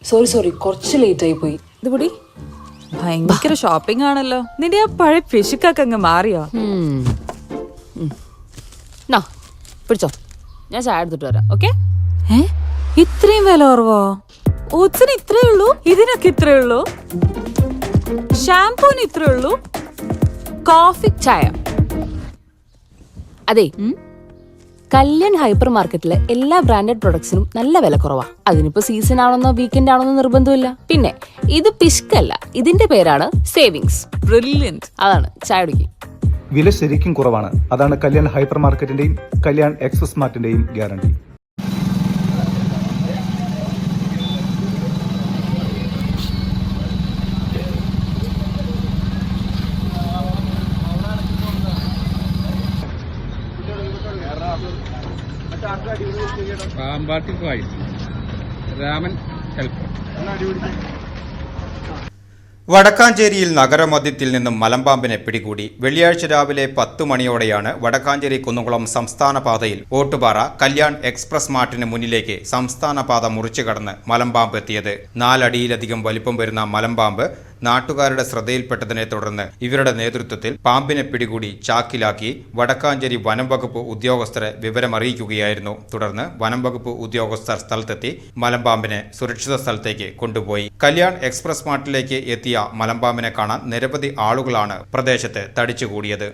Sorry കുറച്ച് late ആയി പോയി. ഇത് കൂടി ഭയങ്കര ഷോപ്പിംഗ് ആണല്ലോ. നിന്റെ ആ പഴയ പിശുക്കൊക്കെ അങ്ങ് മാറിയോ? പിടിച്ചോ, ഞാൻ ചായ എടുത്തിട്ട് വരാം. ഓക്കെ? ഇത്രയും വില കുറവോ? ഓട്സിന് ഇത്രേ ഉള്ളൂ, ഇതിനൊക്കെ ഇത്രേ ഉള്ളൂ, ഷാംപൂന് ഇത്രേ ഉള്ളൂ, കോഫി ചായ. അതെ, കല്യാൺ ഹൈപ്പർ മാർക്കറ്റിലെ എല്ലാ ബ്രാൻഡഡ് പ്രൊഡക്ട്സിനും നല്ല വില കുറവാ. അതിനിപ്പോ സീസൺ ആണെന്നോ വീക്കെൻഡ് ആണെന്നോ നിർബന്ധമില്ല. പിന്നെ ഇത് പിഷ്കല്ല, ഇതിന്റെ പേരാണ് സേവിങ്സ്. ബ്രില്യന്റ്. അതാണ് ചായ കുടിക്കും. വില ശരിക്കും കുറവാണ്. അതാണ് കല്യാൺ ഹൈപ്പർ മാർക്കറ്റിന്റെയും കല്യാൺ എക്സ്പ്രസ് മാർട്ടിന്റെയും ഗ്യാരണ്ടി. വടക്കാഞ്ചേരിയിൽ നഗരമധ്യത്തിൽ നിന്നും മലമ്പാമ്പിനെ പിടികൂടി. വെള്ളിയാഴ്ച രാവിലെ 10 മണിയോടെയാണ് വടക്കാഞ്ചേരി കുന്നുകുളം സംസ്ഥാന പാതയിൽ ഓട്ടുപാറ കല്യാൺ എക്സ്പ്രസ് മാർട്ടിന് മുന്നിലേക്ക് സംസ്ഥാന പാത മുറിച്ചു കടന്ന് മലമ്പാമ്പ് എത്തിയത്. 4 അടിയിലധികം വലിപ്പം വരുന്ന മലമ്പാമ്പ് നാട്ടുകാരുടെ ശ്രദ്ധയിൽപ്പെട്ടതിനെ തുടർന്ന് ഇവരുടെ നേതൃത്വത്തിൽ പാമ്പിനെ പിടികൂടി ചാക്കിലാക്കി വടക്കാഞ്ചേരി വനം വകുപ്പ് ഉദ്യോഗസ്ഥരെ വിവരമറിയിക്കുകയായിരുന്നു. തുടർന്ന് വനം വകുപ്പ് ഉദ്യോഗസ്ഥർ സ്ഥലത്തെത്തി മലമ്പാമ്പിനെ സുരക്ഷിത സ്ഥലത്തേക്ക് കൊണ്ടുപോയി. കല്യാൺ എക്സ്പ്രസ് മാർട്ടിലേക്ക് എത്തിയ മലമ്പാമ്പിനെ കാണാൻ നിരവധി ആളുകളാണ് പ്രദേശത്ത് തടിച്ചുകൂടിയത്.